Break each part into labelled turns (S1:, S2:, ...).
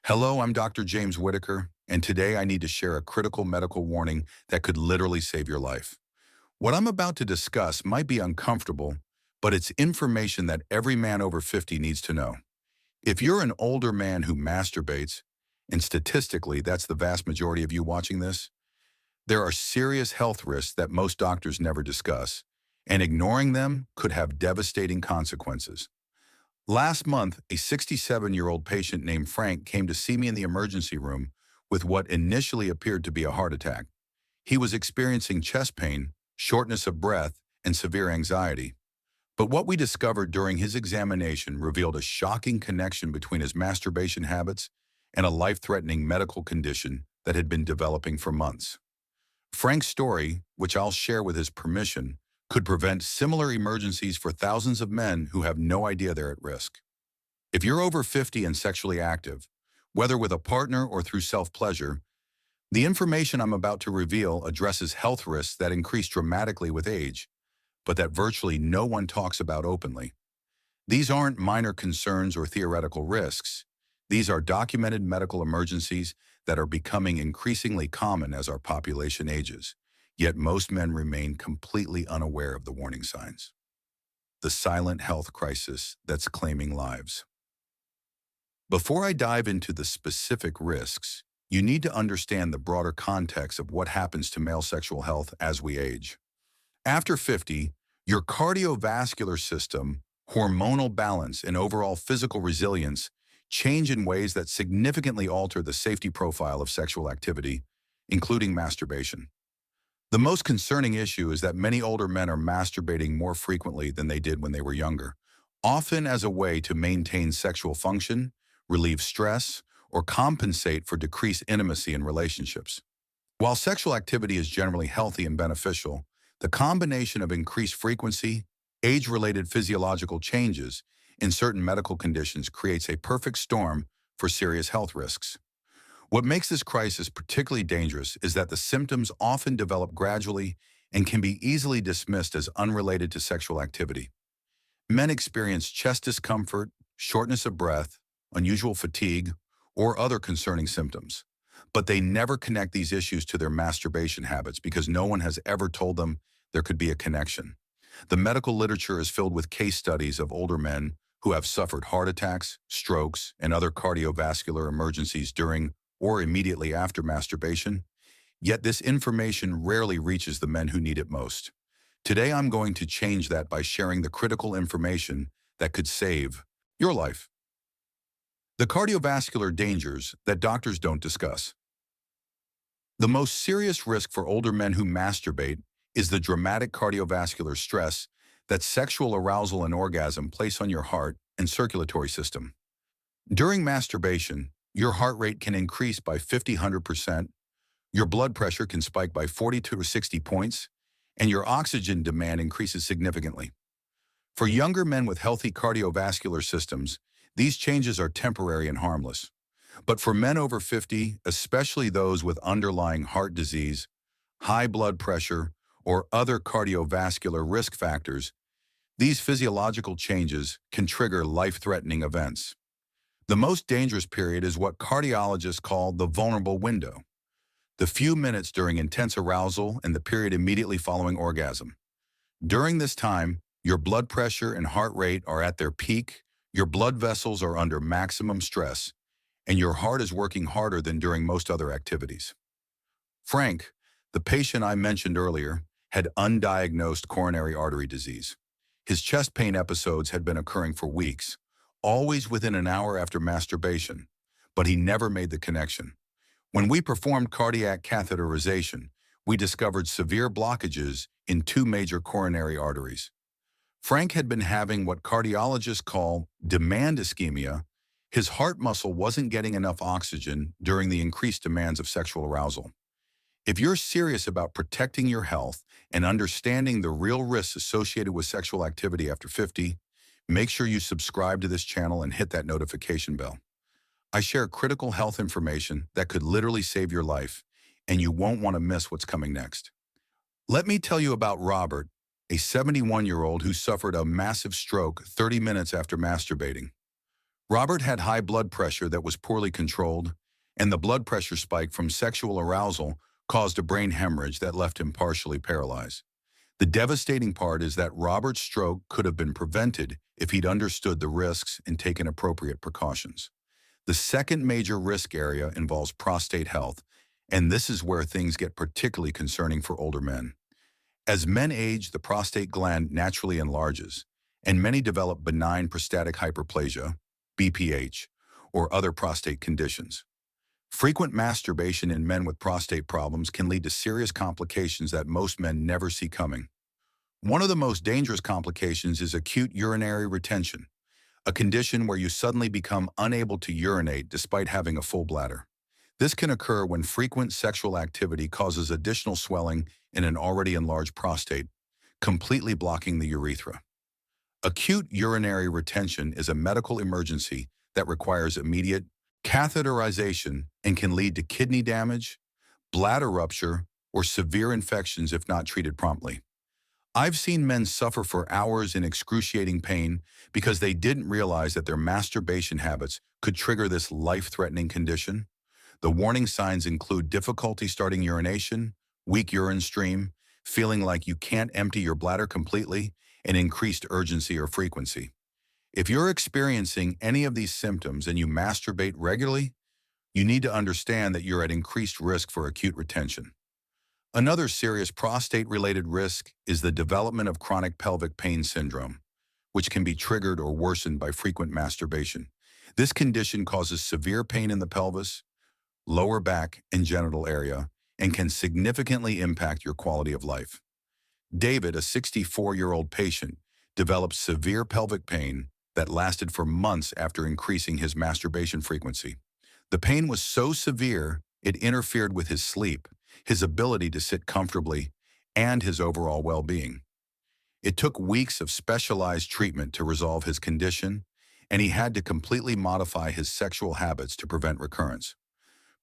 S1: Hello, I'm Dr. James Whittaker, and today I need to share a critical medical warning that could literally save your life. What I'm about to discuss might be uncomfortable, but it's information that every man over 50 needs to know. If you're an older man who masturbates, and statistically that's the vast majority of you watching this, there are serious health risks that most doctors never discuss, and ignoring them could have devastating consequences. Last month, a 67-year-old patient named Frank came to see me in the emergency room with what initially appeared to be a heart attack. He was experiencing chest pain, shortness of breath, and severe anxiety. But what we discovered during his examination revealed a shocking connection between his masturbation habits and a life-threatening medical condition that had been developing for months. Frank's story, which I'll share with his permission, could prevent similar emergencies for thousands of men who have no idea they're at risk. If you're over 50 and sexually active, whether with a partner or through self-pleasure, the information I'm about to reveal addresses health risks that increase dramatically with age, but that virtually no one talks about openly. These aren't minor concerns or theoretical risks. These are documented medical emergencies that are becoming increasingly common as our population ages. Yet most men remain completely unaware of the warning signs. The silent health crisis that's claiming lives. Before I dive into the specific risks, you need to understand the broader context of what happens to male sexual health as we age. After 50, your cardiovascular system, hormonal balance, and overall physical resilience change in ways that significantly alter the safety profile of sexual activity, including masturbation. The most concerning issue is that many older men are masturbating more frequently than they did when they were younger, often as a way to maintain sexual function, relieve stress, or compensate for decreased intimacy in relationships. While sexual activity is generally healthy and beneficial, the combination of increased frequency, age-related physiological changes in certain medical conditions creates a perfect storm for serious health risks. What makes this crisis particularly dangerous is that the symptoms often develop gradually and can be easily dismissed as unrelated to sexual activity. Men experience chest discomfort, shortness of breath, unusual fatigue, or other concerning symptoms. But they never connect these issues to their masturbation habits because no one has ever told them there could be a connection. The medical literature is filled with case studies of older men who have suffered heart attacks, strokes, and other cardiovascular emergencies during or immediately after masturbation, yet this information rarely reaches the men who need it most. Today I'm going to change that by sharing the critical information that could save your life. The cardiovascular dangers that doctors don't discuss. The most serious risk for older men who masturbate is the dramatic cardiovascular stress that sexual arousal and orgasm place on your heart and circulatory system. During masturbation, your heart rate can increase by 50–100%, your blood pressure can spike by 40 to 60 points, and your oxygen demand increases significantly. For younger men with healthy cardiovascular systems, these changes are temporary and harmless. But for men over 50, especially those with underlying heart disease, high blood pressure, or other cardiovascular risk factors, these physiological changes can trigger life-threatening events. The most dangerous period is what cardiologists call the vulnerable window, the few minutes during intense arousal and the period immediately following orgasm. During this time, your blood pressure and heart rate are at their peak, your blood vessels are under maximum stress, and your heart is working harder than during most other activities. Frank, the patient I mentioned earlier, had undiagnosed coronary artery disease. His chest pain episodes had been occurring for weeks, always within an hour after masturbation, but he never made the connection. When we performed cardiac catheterization, we discovered severe blockages in two major coronary arteries. Frank had been having what cardiologists call demand ischemia. His heart muscle wasn't getting enough oxygen during the increased demands of sexual arousal. If you're serious about protecting your health and understanding the real risks associated with sexual activity after 50, make sure you subscribe to this channel and hit that notification bell. I share critical health information that could literally save your life, and you won't want to miss what's coming next. Let me tell you about Robert, a 71-year-old who suffered a massive stroke 30 minutes after masturbating. Robert had high blood pressure that was poorly controlled, and the blood pressure spike from sexual arousal caused a brain hemorrhage that left him partially paralyzed. The devastating part is that Robert's stroke could have been prevented if he'd understood the risks and taken appropriate precautions. The second major risk area involves prostate health, and this is where things get particularly concerning for older men. As men age, the prostate gland naturally enlarges, and many develop benign prostatic hyperplasia, BPH, or other prostate conditions. Frequent masturbation in men with prostate problems can lead to serious complications that most men never see coming. One of the most dangerous complications is acute urinary retention, a condition where you suddenly become unable to urinate despite having a full bladder. This can occur when frequent sexual activity causes additional swelling in an already enlarged prostate, completely blocking the urethra. Acute urinary retention is a medical emergency that requires immediate catheterization and can lead to kidney damage, bladder rupture, or severe infections if not treated promptly. I've seen men suffer for hours in excruciating pain because they didn't realize that their masturbation habits could trigger this life-threatening condition. The warning signs include difficulty starting urination, weak urine stream, feeling like you can't empty your bladder completely, and increased urgency or frequency. If you're experiencing any of these symptoms and you masturbate regularly, you need to understand that you're at increased risk for acute retention. Another serious prostate-related risk is the development of chronic pelvic pain syndrome, which can be triggered or worsened by frequent masturbation. This condition causes severe pain in the pelvis, lower back, and genital area, and can significantly impact your quality of life. David, a 64-year-old patient, developed severe pelvic pain that lasted for months after increasing his masturbation frequency. The pain was so severe, it interfered with his sleep, his ability to sit comfortably, and his overall well-being. It took weeks of specialized treatment to resolve his condition, and he had to completely modify his sexual habits to prevent recurrence.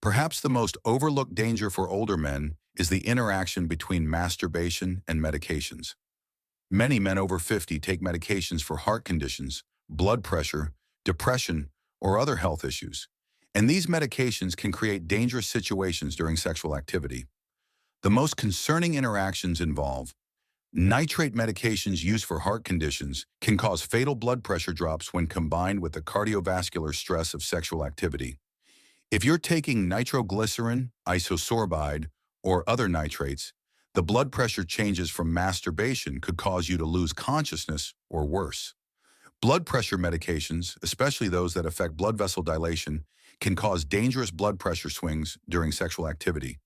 S1: Perhaps the most overlooked danger for older men is the interaction between masturbation and medications. Many men over 50 take medications for heart conditions, blood pressure, depression, or other health issues, and these medications can create dangerous situations during sexual activity. The most concerning interactions involve nitrate medications used for heart conditions can cause fatal blood pressure drops when combined with the cardiovascular stress of sexual activity. If you're taking nitroglycerin, isosorbide, or other nitrates, the blood pressure changes from masturbation could cause you to lose consciousness or worse. Blood pressure medications, especially those that affect blood vessel dilation, can cause dangerous blood pressure swings during sexual activity.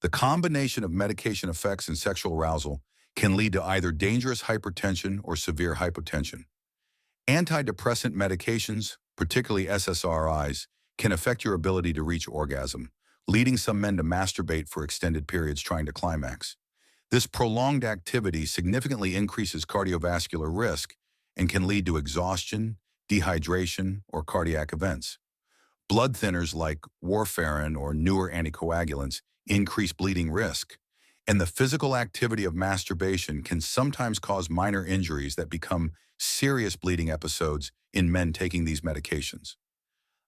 S1: The combination of medication effects and sexual arousal can lead to either dangerous hypertension or severe hypotension. Antidepressant medications, particularly SSRIs, can affect your ability to reach orgasm, leading some men to masturbate for extended periods trying to climax. This prolonged activity significantly increases cardiovascular risk and can lead to exhaustion, dehydration, or cardiac events. Blood thinners like warfarin or newer anticoagulants increase bleeding risk, and the physical activity of masturbation can sometimes cause minor injuries that become serious bleeding episodes in men taking these medications.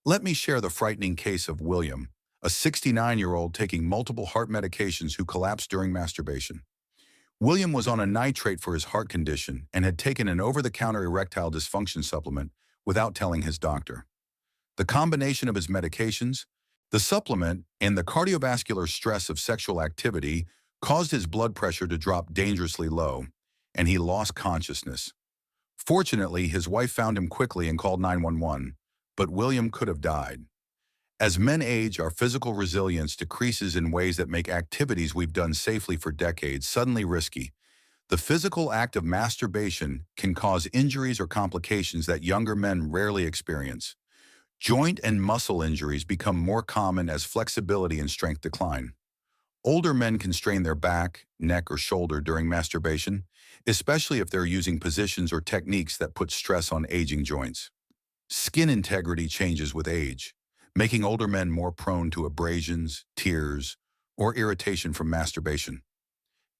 S1: Let me share the frightening case of William, a 69-year-old taking multiple heart medications who collapsed during masturbation. William was on a nitrate for his heart condition and had taken an over-the-counter erectile dysfunction supplement without telling his doctor. The combination of his medications, the supplement, and the cardiovascular stress of sexual activity caused his blood pressure to drop dangerously low, and he lost consciousness. Fortunately, his wife found him quickly and called 911, but William could have died. As men age, our physical resilience decreases in ways that make activities we've done safely for decades suddenly risky. The physical act of masturbation can cause injuries or complications that younger men rarely experience. Joint and muscle injuries become more common as flexibility and strength decline. Older men can strain their back, neck, or shoulder during masturbation, especially if they're using positions or techniques that put stress on aging joints. Skin integrity changes with age, making older men more prone to abrasions, tears, or irritation from masturbation.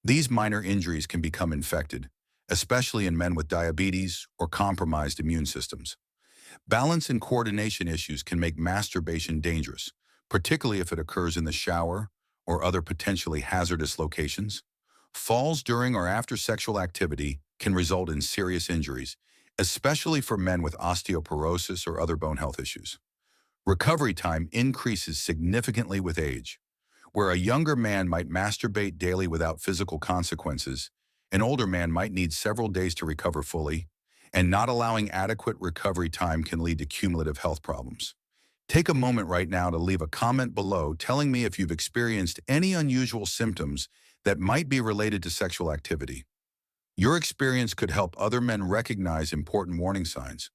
S1: These minor injuries can become infected, especially in men with diabetes or compromised immune systems. Balance and coordination issues can make masturbation dangerous, particularly if it occurs in the shower or other potentially hazardous locations. Falls during or after sexual activity can result in serious injuries, especially for men with osteoporosis or other bone health issues. Recovery time increases significantly with age. Where a younger man might masturbate daily without physical consequences, an older man might need several days to recover fully, and not allowing adequate recovery time can lead to cumulative health problems. Take a moment right now to leave a comment below telling me if you've experienced any unusual symptoms that might be related to sexual activity. Your experience could help other men recognize important warning signs.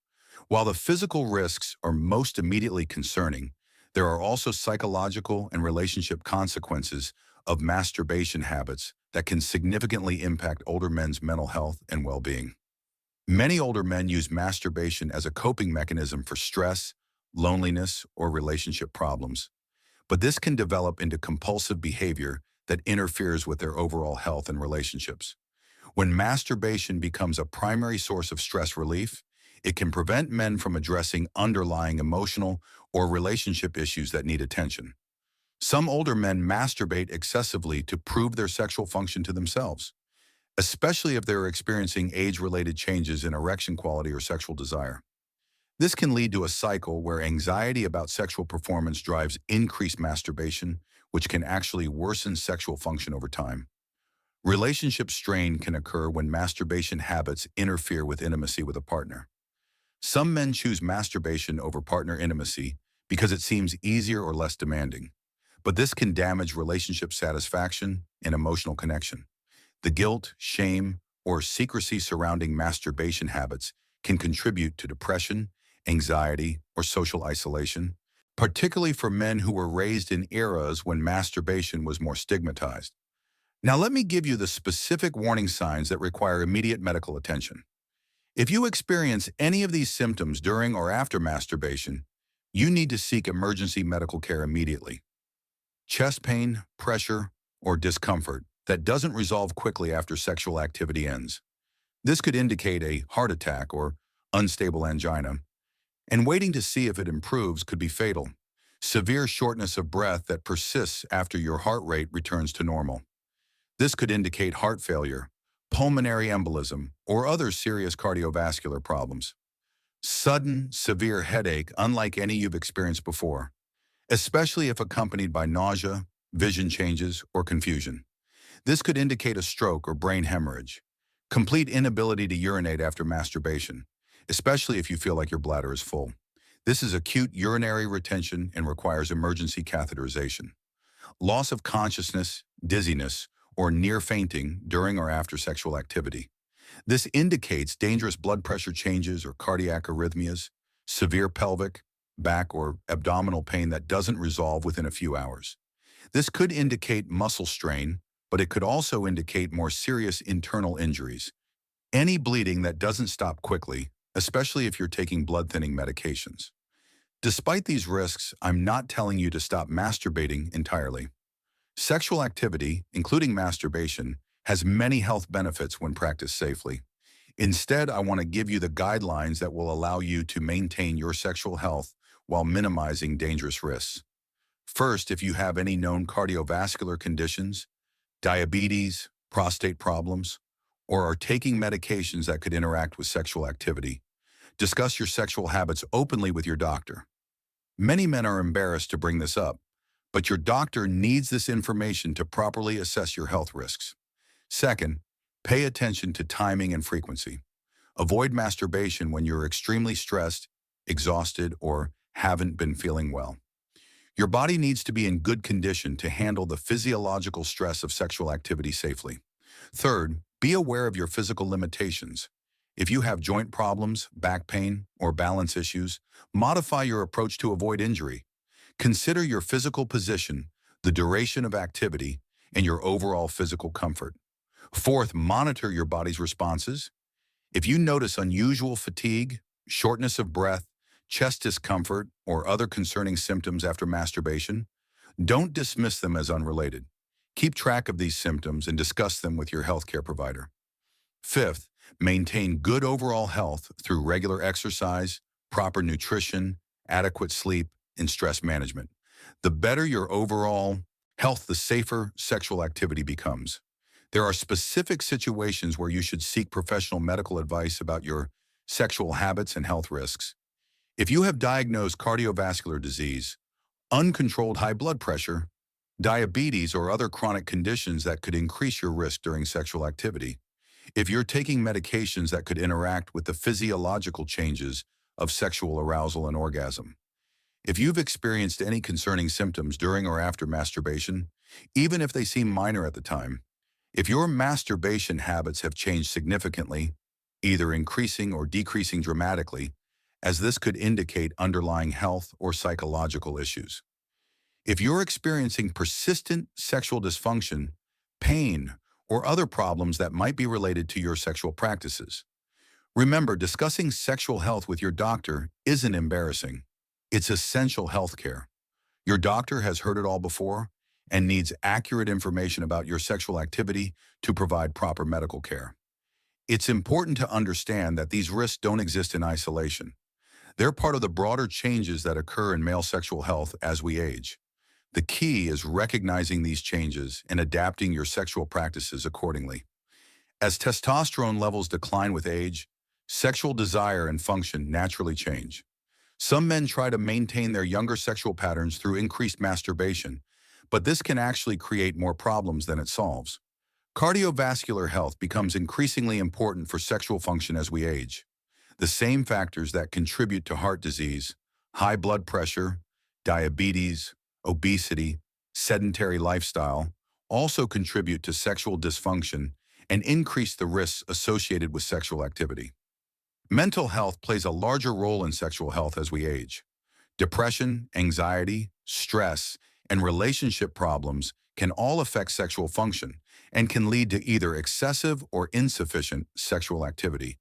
S1: While the physical risks are most immediately concerning, there are also psychological and relationship consequences of masturbation habits that can significantly impact older men's mental health and well-being. Many older men use masturbation as a coping mechanism for stress, loneliness, or relationship problems, but this can develop into compulsive behavior that interferes with their overall health and relationships. When masturbation becomes a primary source of stress relief, it can prevent men from addressing underlying emotional or relationship issues that need attention. Some older men masturbate excessively to prove their sexual function to themselves, especially if they're experiencing age-related changes in erection quality or sexual desire. This can lead to a cycle where anxiety about sexual performance drives increased masturbation, which can actually worsen sexual function over time. Relationship strain can occur when masturbation habits interfere with intimacy with a partner. Some men choose masturbation over partner intimacy because it seems easier or less demanding, but this can damage relationship satisfaction and emotional connection. The guilt, shame, or secrecy surrounding masturbation habits can contribute to depression, anxiety, or social isolation, particularly for men who were raised in eras when masturbation was more stigmatized. Now let me give you the specific warning signs that require immediate medical attention. If you experience any of these symptoms during or after masturbation, you need to seek emergency medical care immediately. Chest pain, pressure, or discomfort that doesn't resolve quickly after sexual activity ends. This could indicate a heart attack or unstable angina, and waiting to see if it improves could be fatal. Severe shortness of breath that persists after your heart rate returns to normal. This could indicate heart failure, pulmonary embolism, or other serious cardiovascular problems. Sudden, severe headache unlike any you've experienced before, especially if accompanied by nausea, vision changes, or confusion. This could indicate a stroke or brain hemorrhage. Complete inability to urinate after masturbation, especially if you feel like your bladder is full. This is acute urinary retention and requires emergency catheterization. Loss of consciousness, dizziness, or near fainting during or after sexual activity. This indicates dangerous blood pressure changes or cardiac arrhythmias, severe pelvic, back, or abdominal pain that doesn't resolve within a few hours. This could indicate muscle strain, but it could also indicate more serious internal injuries. Any bleeding that doesn't stop quickly, especially if you're taking blood-thinning medications. Despite these risks, I'm not telling you to stop masturbating entirely. Sexual activity, including masturbation, has many health benefits when practiced safely. Instead, I want to give you the guidelines that will allow you to maintain your sexual health while minimizing dangerous risks. First, if you have any known cardiovascular conditions, diabetes, prostate problems, or are taking medications that could interact with sexual activity, discuss your sexual habits openly with your doctor. Many men are embarrassed to bring this up, but your doctor needs this information to properly assess your health risks. Second, pay attention to timing and frequency. Avoid masturbation when you're extremely stressed, exhausted, or haven't been feeling well. Your body needs to be in good condition to handle the physiological stress of sexual activity safely. Third, be aware of your physical limitations. If you have joint problems, back pain, or balance issues, modify your approach to avoid injury. Consider your physical position, the duration of activity, and your overall physical comfort. Fourth, monitor your body's responses. If you notice unusual fatigue, shortness of breath, chest discomfort, or other concerning symptoms after masturbation, don't dismiss them as unrelated. Keep track of these symptoms and discuss them with your healthcare provider. Fifth, maintain good overall health through regular exercise, proper nutrition, adequate sleep, and stress management. The better your overall health, the safer sexual activity becomes. There are specific situations where you should seek professional medical advice about your sexual habits and health risks. If you have diagnosed cardiovascular disease, uncontrolled high blood pressure, diabetes, or other chronic conditions that could increase your risk during sexual activity, if you're taking medications that could interact with the physiological changes of sexual arousal and orgasm, if you've experienced any concerning symptoms during or after masturbation, even if they seem minor at the time, if your masturbation habits have changed significantly, either increasing or decreasing dramatically, as this could indicate underlying health or psychological issues. If you're experiencing persistent sexual dysfunction, pain, or other problems that might be related to your sexual practices, remember, discussing sexual health with your doctor isn't embarrassing. It's essential health care. Your doctor has heard it all before and needs accurate information about your sexual activity to provide proper medical care. It's important to understand that these risks don't exist in isolation. They're part of the broader changes that occur in male sexual health as we age. The key is recognizing these changes and adapting your sexual practices accordingly. As testosterone levels decline with age, sexual desire and function naturally change. Some men try to maintain their younger sexual patterns through increased masturbation, but this can actually create more problems than it solves. Cardiovascular health becomes increasingly important for sexual function as we age. The same factors that contribute to heart disease, high blood pressure, diabetes, obesity, sedentary lifestyle, also contribute to sexual dysfunction and increase the risks associated with sexual activity. Mental health plays a larger role in sexual health as we age. Depression, anxiety, stress, and relationship problems can all affect sexual function and can lead to either excessive or insufficient sexual activity,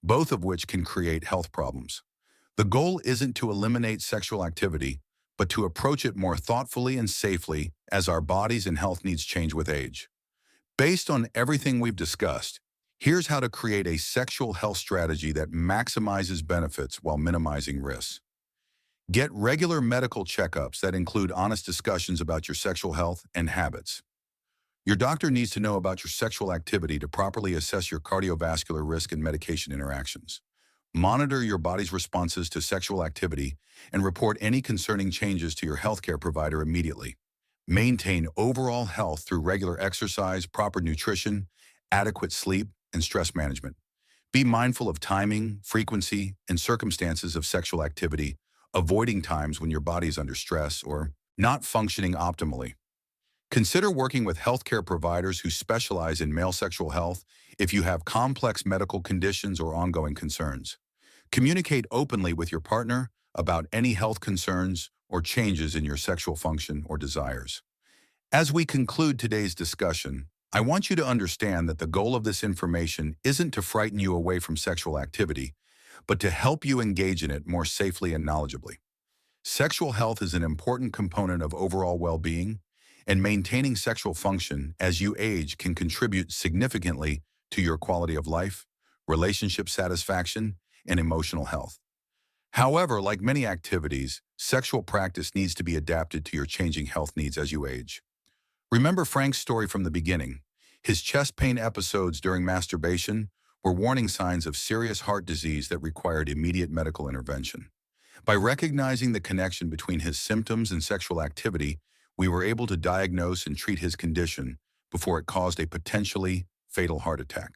S1: both of which can create health problems. The goal isn't to eliminate sexual activity, but to approach it more thoughtfully and safely as our bodies and health needs change with age. Based on everything we've discussed, here's how to create a sexual health strategy that maximizes benefits while minimizing risks. Get regular medical checkups that include honest discussions about your sexual health and habits. Your doctor needs to know about your sexual activity to properly assess your cardiovascular risk and medication interactions. Monitor your body's responses to sexual activity and report any concerning changes to your healthcare provider immediately. Maintain overall health through regular exercise, proper nutrition, adequate sleep, and stress management. Be mindful of timing, frequency, and circumstances of sexual activity, avoiding times when your body is under stress or not functioning optimally. Consider working with healthcare providers who specialize in male sexual health if you have complex medical conditions or ongoing concerns. Communicate openly with your partner about any health concerns or changes in your sexual function or desires. As we conclude today's discussion, I want you to understand that the goal of this information isn't to frighten you away from sexual activity, but to help you engage in it more safely and knowledgeably. Sexual health is an important component of overall well-being, and maintaining sexual function as you age can contribute significantly to your quality of life, relationship satisfaction, and emotional health. However, like many activities, sexual practice needs to be adapted to your changing health needs as you age. Remember Frank's story from the beginning. His chest pain episodes during masturbation were warning signs of serious heart disease that required immediate medical intervention. By recognizing the connection between his symptoms and sexual activity, we were able to diagnose and treat his condition before it caused a potentially fatal heart attack.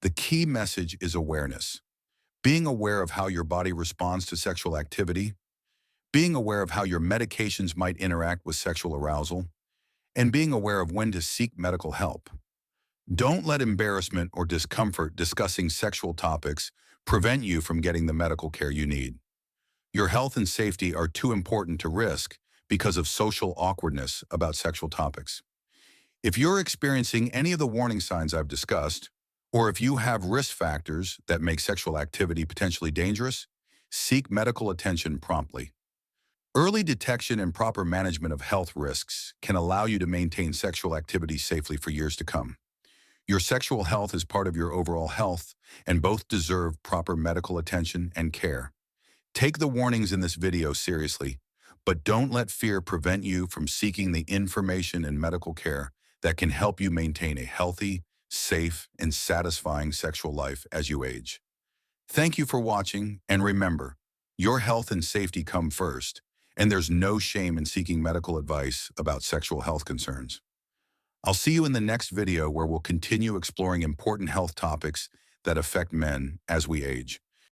S1: The key message is awareness. Being aware of how your body responds to sexual activity, being aware of how your medications might interact with sexual arousal, and being aware of when to seek medical help. Don't let embarrassment or discomfort discussing sexual topics prevent you from getting the medical care you need. Your health and safety are too important to risk because of social awkwardness about sexual topics. If you're experiencing any of the warning signs I've discussed, or if you have risk factors that make sexual activity potentially dangerous, seek medical attention promptly. Early detection and proper management of health risks can allow you to maintain sexual activity safely for years to come. Your sexual health is part of your overall health, and both deserve proper medical attention and care. Take the warnings in this video seriously, but don't let fear prevent you from seeking the information and medical care that can help you maintain a healthy, safe, and satisfying sexual life as you age. Thank you for watching, and remember, your health and safety come first, and there's no shame in seeking medical advice about sexual health concerns. I'll see you in the next video where we'll continue exploring important health topics that affect men as we age.